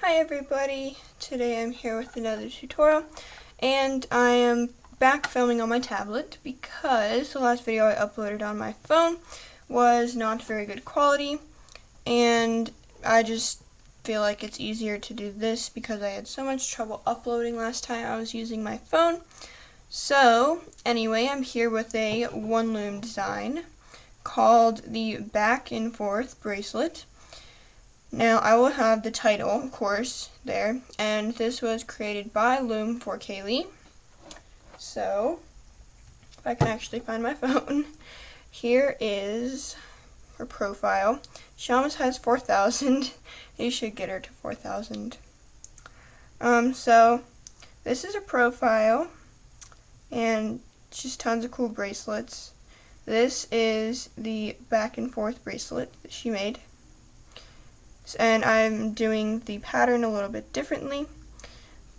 Hi everybody, today I'm here with another tutorial and I am back filming on my tablet because the last video I uploaded on my phone was not very good quality and I just feel like it's easier to do this because I had so much trouble uploading last time I was using my phone. So anyway, I'm here with a one loom design called the Back&4th bracelet. Now I will have the title, of course, there, and this was created by Loom for Kaylee. So, if I can actually find my phone, here is her profile. She almost has 4,000. You should get her to 4,000. So, this is her profile, and just tons of cool bracelets. This is the Back&4th bracelet that she made. And I'm doing the pattern a little bit differently,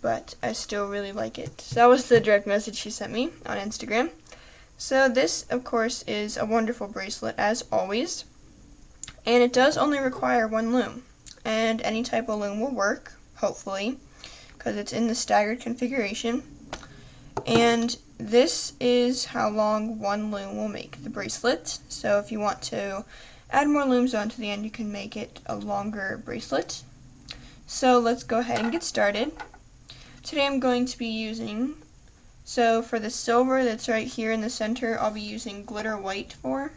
but I still really like it. So that was the direct message she sent me on Instagram. So this, of course, is a wonderful bracelet, as always. And it does only require one loom. And any type of loom will work, hopefully, because it's in the staggered configuration. And this is how long one loom will make the bracelet. So if you want to add more looms onto the end, you can make it a longer bracelet. So let's go ahead and get started. Today I'm going to be using, so for the silver that's right here in the center, I'll be using glitter white for.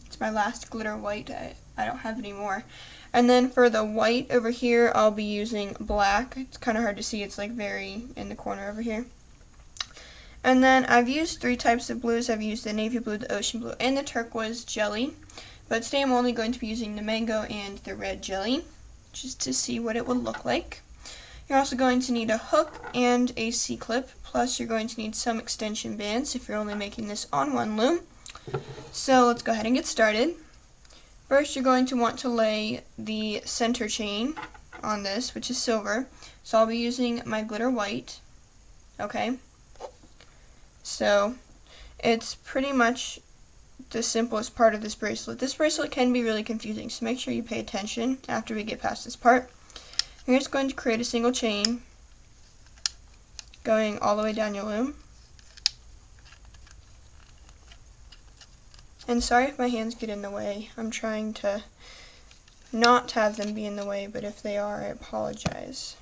It's my last glitter white, I don't have any more. And then for the white over here, I'll be using black. It's kind of hard to see, it's like very in the corner over here. And then I've used three types of blues. I've used the navy blue, the ocean blue, and the turquoise jelly. But today I'm only going to be using the mango and the red jelly, just to see what it will look like. You're also going to need a hook and a C-clip, plus you're going to need some extension bands if you're only making this on one loom. So let's go ahead and get started. First you're going to want to lay the center chain on this, which is silver. So I'll be using my glitter white. Okay. So it's pretty much the simplest part of this bracelet. This bracelet can be really confusing, so make sure you pay attention after we get past this part. You're just going to create a single chain going all the way down your loom. And sorry if my hands get in the way. I'm trying to not have them be in the way, but if they are, I apologize.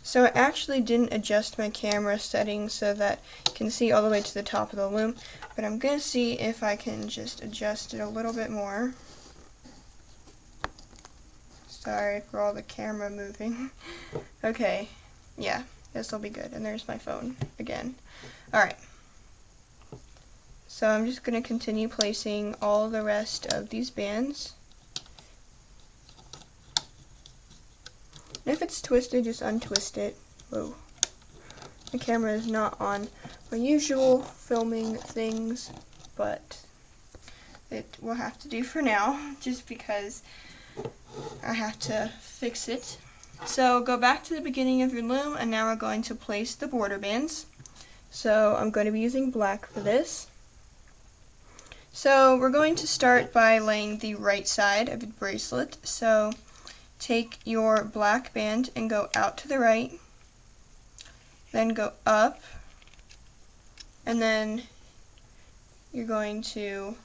So I actually didn't adjust my camera settings so that you can see all the way to the top of the loom, but I'm going to see if I can just adjust it a little bit more. Sorry for all the camera moving. Okay, yeah, this will be good. And there's my phone again. Alright. So I'm just going to continue placing all the rest of these bands. If it's twisted, just untwist it. Whoa. The camera is not on my usual filming things, but it will have to do for now, just because I have to fix it. So go back to the beginning of your loom, and now we're going to place the border bands. So I'm going to be using black for this. So we're going to start by laying the right side of the bracelet. So take your black band and go out to the right, then go up, and then you're going to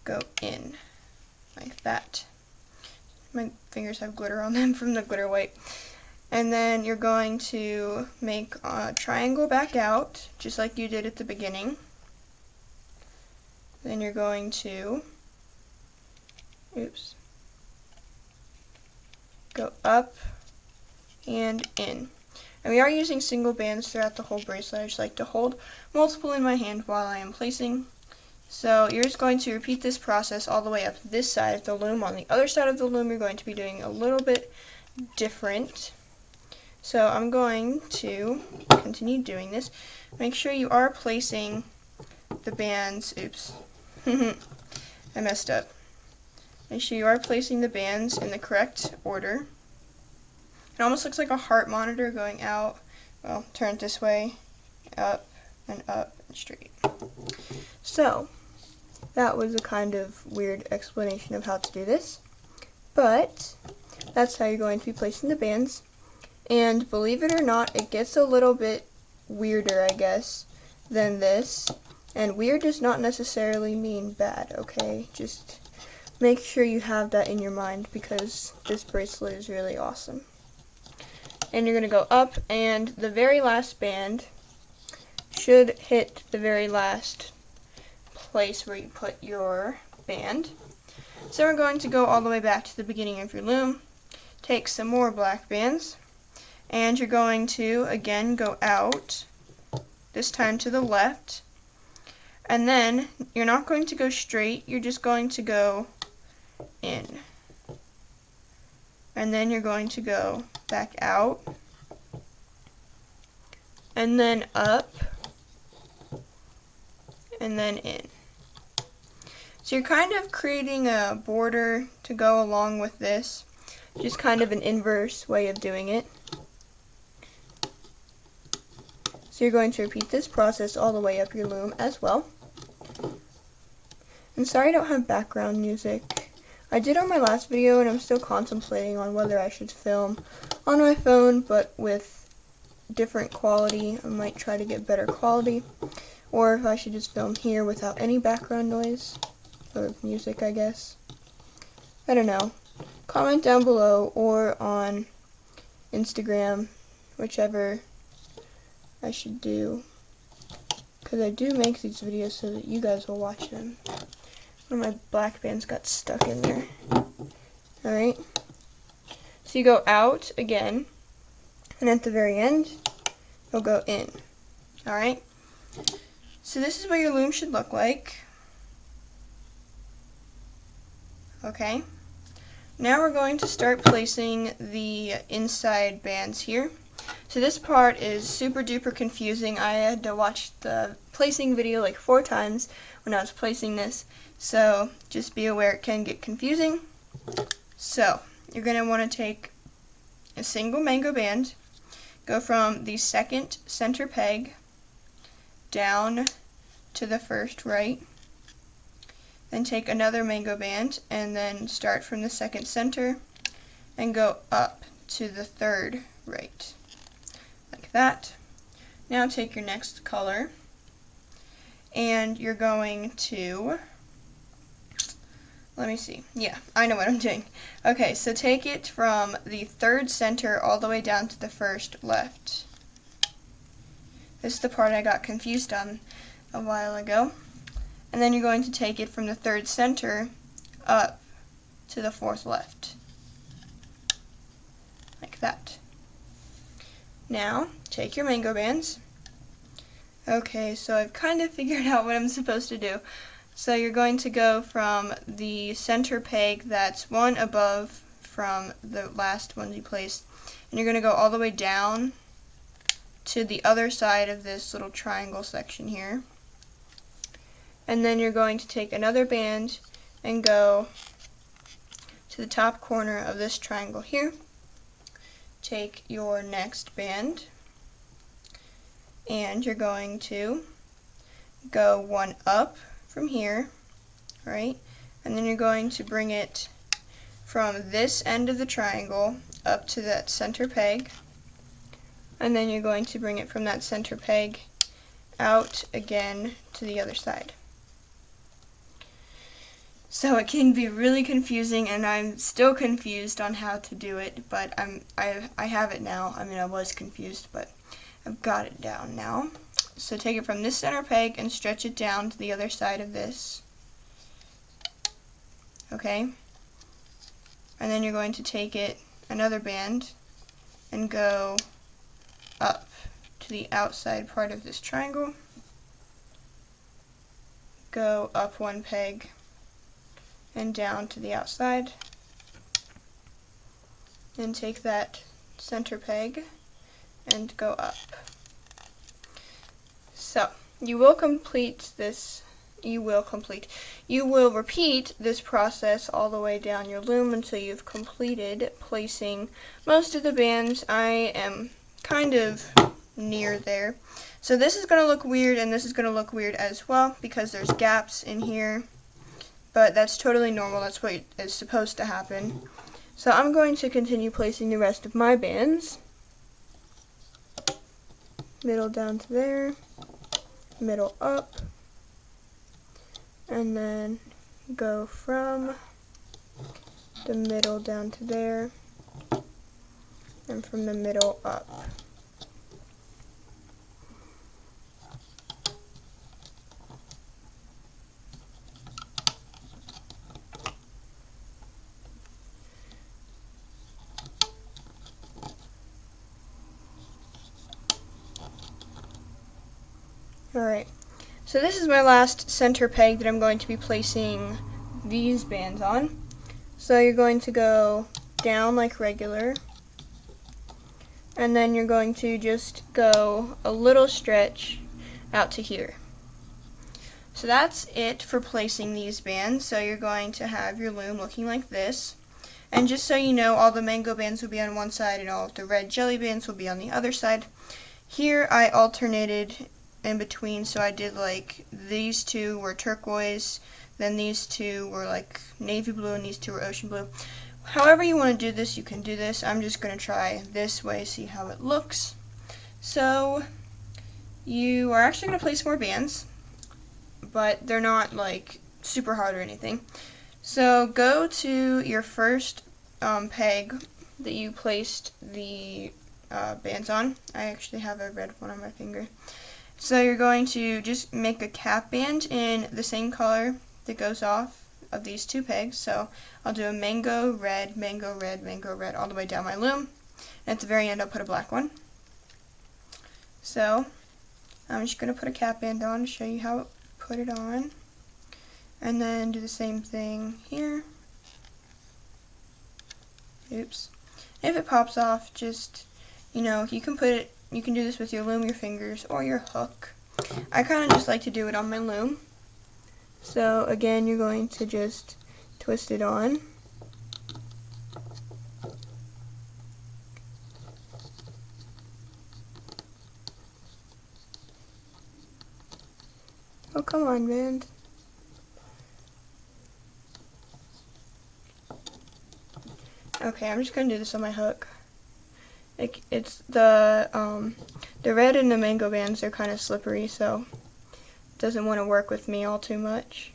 go in, like that. My fingers have glitter on them from the glitter white. And then you're going to make a triangle back out, just like you did at the beginning. Then you're going to, go up and in. And we are using single bands throughout the whole bracelet. I just like to hold multiple in my hand while I am placing. So you're just going to repeat this process all the way up this side of the loom. On the other side of the loom, you're going to be doing a little bit different. So I'm going to continue doing this. Make sure you are placing the bands. Oops. I messed up. Make sure you are placing the bands in the correct order. It almost looks like a heart monitor going out. Well, turn it this way, up and straight. So, that was a kind of weird explanation of how to do this. But That's how you're going to be placing the bands. And believe it or not, it gets a little bit weirder, I guess, than this. And weird does not necessarily mean bad, okay? Just make sure you have that in your mind because this bracelet is really awesome. And you're going to go up, and the very last band should hit the very last place where you put your band. So we're going to go all the way back to the beginning of your loom, take some more black bands, and you're going to again go out, this time to the left, and then you're not going to go straight, you're just going to go in. And then you're going to go back out, and then up, and then in. So you're kind of creating a border to go along with this, just kind of an inverse way of doing it. So you're going to repeat this process all the way up your loom as well. I'm sorry I don't have background music. I did on my last video, and I'm still contemplating on whether I should film on my phone, but with different quality. I might try to get better quality, or if I should just film here without any background noise, or music, I guess. I don't know. Comment down below or on Instagram, whichever I should do, because I do make these videos so that you guys will watch them. One of my black bands got stuck in there. Alright, so you go out again, and at the very end, you'll go in. Alright, so this is what your loom should look like. Okay, now we're going to start placing the inside bands here. So this part is super duper confusing. I had to watch the placing video like 4 times when I was placing this, so just be aware it can get confusing. So you're going to want to take a single mango band, go from the second center peg down to the first right, then take another mango band and then start from the second center and go up to the third right, like that. Now take your next color, and you're going to, let me see, yeah, I know what I'm doing. Okay, so take it from the third center all the way down to the first left. This is the part I got confused on a while ago. And then you're going to take it from the third center up to the fourth left, like that. Now, take your mango bands. Okay, so I've kind of figured out what I'm supposed to do. So you're going to go from the center peg that's one above from the last one you placed, and you're going to go all the way down to the other side of this little triangle section here. And then you're going to take another band and go to the top corner of this triangle here. Take your next band, and you're going to go one up from here, right? And then you're going to bring it from this end of the triangle up to that center peg. And then you're going to bring it from that center peg out again to the other side. So it can be really confusing, and I'm still confused on how to do it, but I have it now. I mean, I was confused, but I've got it down now. So take it from this center peg and stretch it down to the other side of this. Okay? And then you're going to take it, another band, and go up to the outside part of this triangle. Go up one peg and down to the outside, and take that center peg and go up. So you will repeat this process all the way down your loom until you've completed placing most of the bands. I am kind of near there. So this is going to look weird, and this is going to look weird as well because there's gaps in here. But that's totally normal. That's what is supposed to happen. So I'm going to continue placing the rest of my bands. Middle down to there, middle up, and then go from the middle down to there, and from the middle up. Alright, so this is my last center peg that I'm going to be placing these bands on. So you're going to go down like regular, and then you're going to just go a little stretch out to here. So that's it for placing these bands. So you're going to have your loom looking like this. And just so you know, all the mango bands will be on one side and all of the red jelly bands will be on the other side. Here I alternated in between, so I did like these two were turquoise, then these two were like navy blue, and these two were ocean blue. However you want to do this, you can do this. I'm just going to try this way, see how it looks. So you are actually going to place more bands, but they're not like super hard or anything. So go to your first peg that you placed the bands on. I actually have a red one on my finger. So you're going to just make a cap band in the same color that goes off of these two pegs. So I'll do a mango, red, mango, red, mango, red all the way down my loom. And at the very end I'll put a black one. So I'm just going to put a cap band on to show you how to put it on. And then do the same thing here. Oops. If it pops off, just, you know, you can do this with your loom, your fingers, or your hook. I kind of just like to do it on my loom. So again, you're going to just twist it on. Oh, come on, band. Okay, I'm just going to do this on my hook. It's the red and the mango bands are kind of slippery, so it doesn't want to work with me all too much.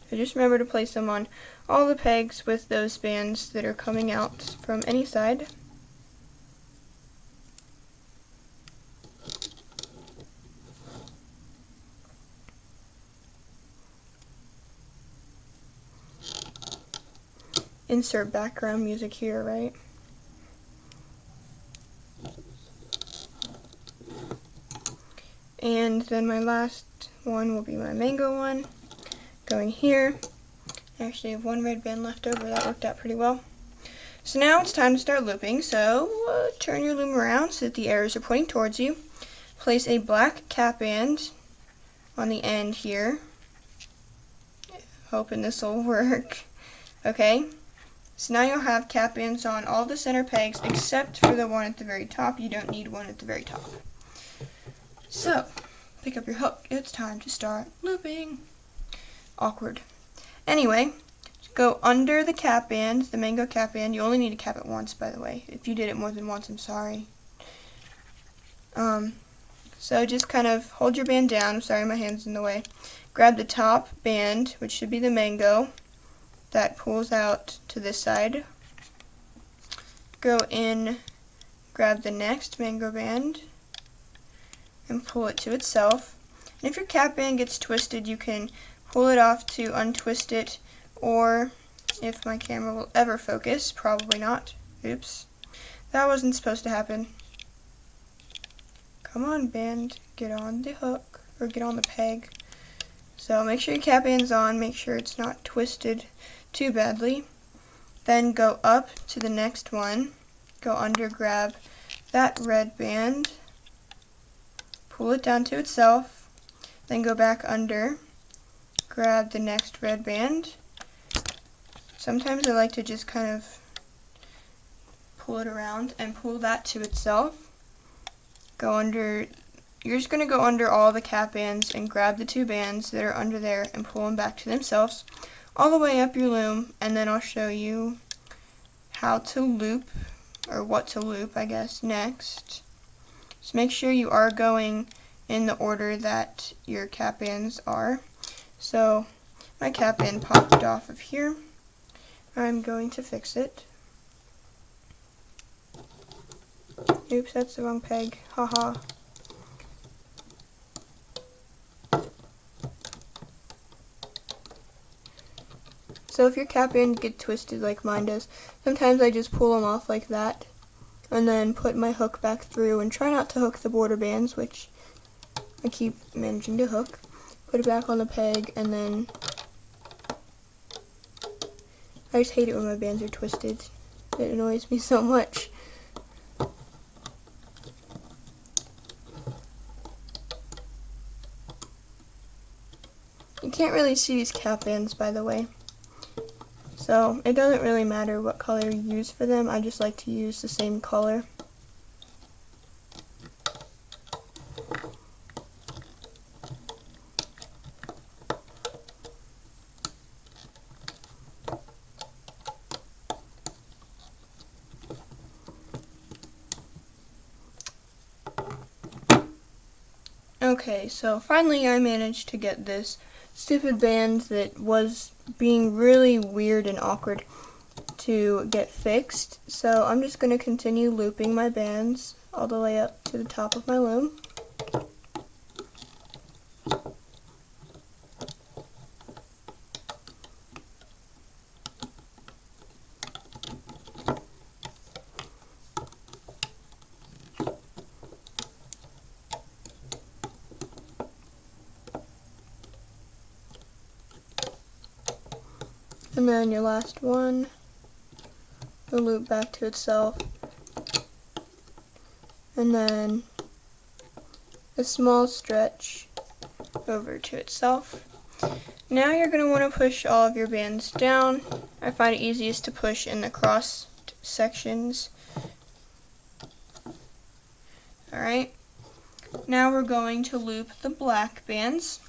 So just remember to place them on all the pegs with those bands that are coming out from any side. Insert background music here, right? And then my last one will be my mango one. Going here. I actually have one red band left over. That worked out pretty well. So now it's time to start looping. So turn your loom around so that the arrows are pointing towards you. Place a black cap band on the end here. Hoping this will work. Okay. So now you'll have cap bands on all the center pegs except for the one at the very top. You don't need one at the very top. So, pick up your hook. It's time to start looping. Awkward. Anyway, go under the cap band, the mango cap band. You only need to cap it once, by the way. If you did it more than once, I'm sorry. So just kind of hold your band down. I'm sorry, my hand's in the way. Grab the top band, which should be the mango. That pulls out to this side. Go in, grab the next mango band, and pull it to itself. And if your cap band gets twisted, you can pull it off to untwist it, or if my camera will ever focus, probably not. Oops. That wasn't supposed to happen. Come on, band, get on the hook, or get on the peg. So make sure your cap band's on, make sure it's not twisted too badly. Then go up to the next one, go under, grab that red band, pull it down to itself, then go back under, grab the next red band. Sometimes I like to just kind of pull it around and pull that to itself. Go under you're just going to go under all the cap bands and grab the two bands that are under there and pull them back to themselves all the way up your loom, and then I'll show you how to loop, or what to loop, I guess, next. So make sure you are going in the order that your cap bands are. So my cap band popped off of here. I'm going to fix it. Oops, that's the wrong peg. Haha. So if your cap band get twisted like mine does, sometimes I just pull them off like that and then put my hook back through and try not to hook the border bands, which I keep managing to hook. Put it back on the peg, and then I just hate it when my bands are twisted. It annoys me so much. You can't really see these cap bands, by the way. So it doesn't really matter what color you use for them. I just like to use the same color. Okay, so finally I managed to get this stupid band that was being really weird and awkward to get fixed. So I'm just going to continue looping my bands all the way up to the top of my loom. And then your last one will loop back to itself, and then a small stretch over to itself. Now you're going to want to push all of your bands down. I find it easiest to push in the cross sections. Alright, now we're going to loop the black bands.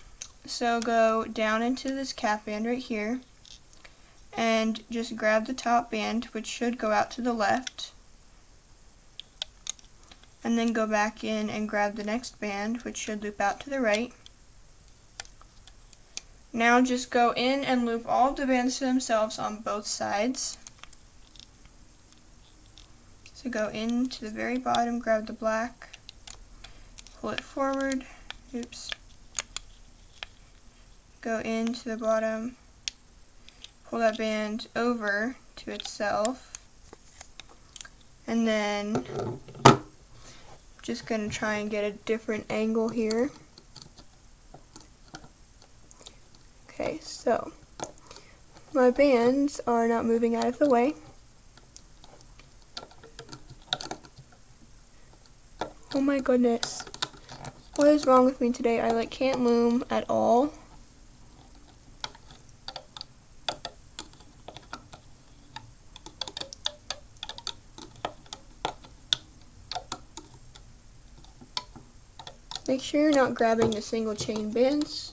So go down into this cap band right here, and just grab the top band, which should go out to the left, and then go back in and grab the next band, which should loop out to the right. Now just go in and loop all of the bands to themselves on both sides. So go in to the very bottom, grab the black, pull it forward, oops, go into the bottom, pull that band over to itself, and then just going to try and get a different angle here. Okay, so my bands are not moving out of the way. Oh my goodness. What is wrong with me today? I can't loom at all. Make sure you're not grabbing the single chain bands.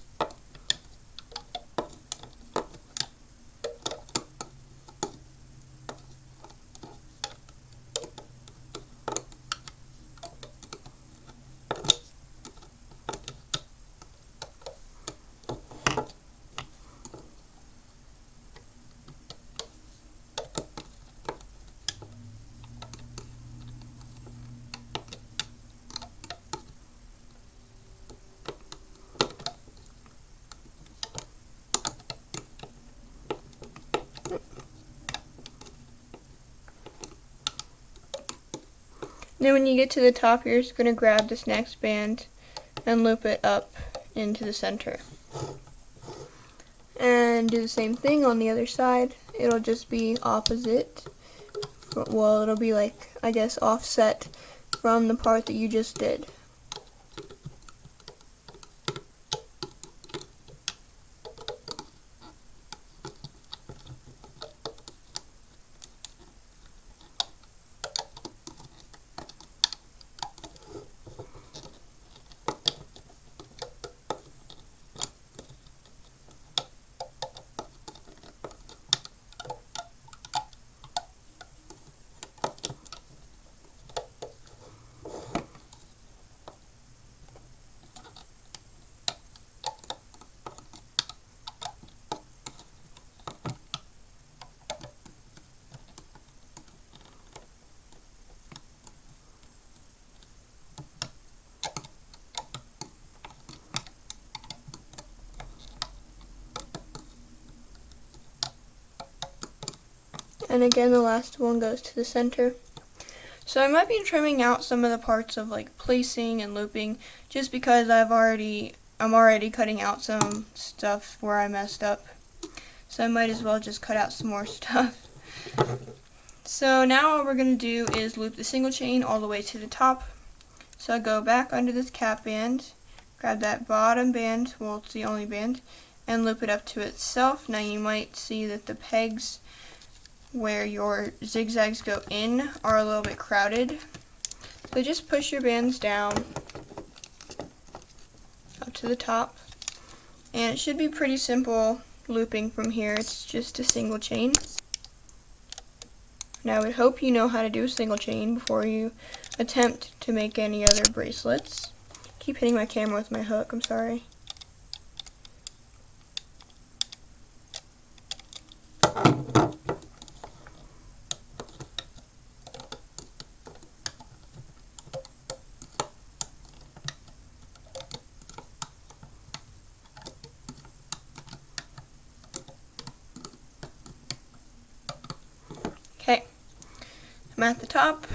Then when you get to the top, you're just going to grab this next band and loop it up into the center. And do the same thing on the other side. It'll just be opposite. Well, it'll be I guess, offset from the part that you just did. And again, the last one goes to the center. So I might be trimming out some of the parts of like placing and looping just because I'm already cutting out some stuff where I messed up. So I might as well just cut out some more stuff. So now all we're going to do is loop the single chain all the way to the top. So I go back under this cap band, grab that bottom band, well it's the only band, and loop it up to itself. Now you might see that the pegs where your zigzags go in are a little bit crowded. So just push your bands down up to the top. And it should be pretty simple looping from here. It's just a single chain. Now I would hope you know how to do a single chain before you attempt to make any other bracelets. Keep hitting my camera with my hook, I'm sorry. Okay, I'm at the top.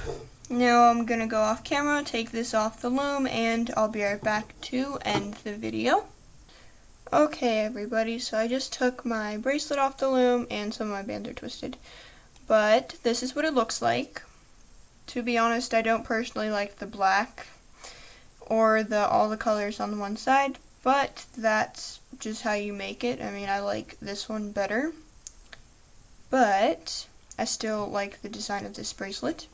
Now I'm going to go off camera, take this off the loom, and I'll be right back to end the video. Okay everybody, so I just took my bracelet off the loom and some of my bands are twisted. But this is what it looks like. To be honest, I don't personally like the black or all the colors on the one side, but that's just how you make it. I mean, I like this one better, but I still like the design of this bracelet.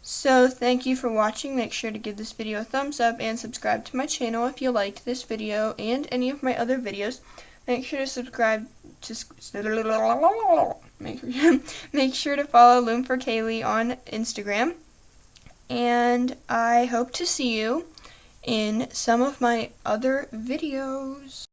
So thank you for watching. Make sure to give this video a thumbs up and subscribe to my channel if you liked this video and any of my other videos. Make sure to subscribe to make sure to follow Loom for Kaylee on Instagram. And I hope to see you in some of my other videos.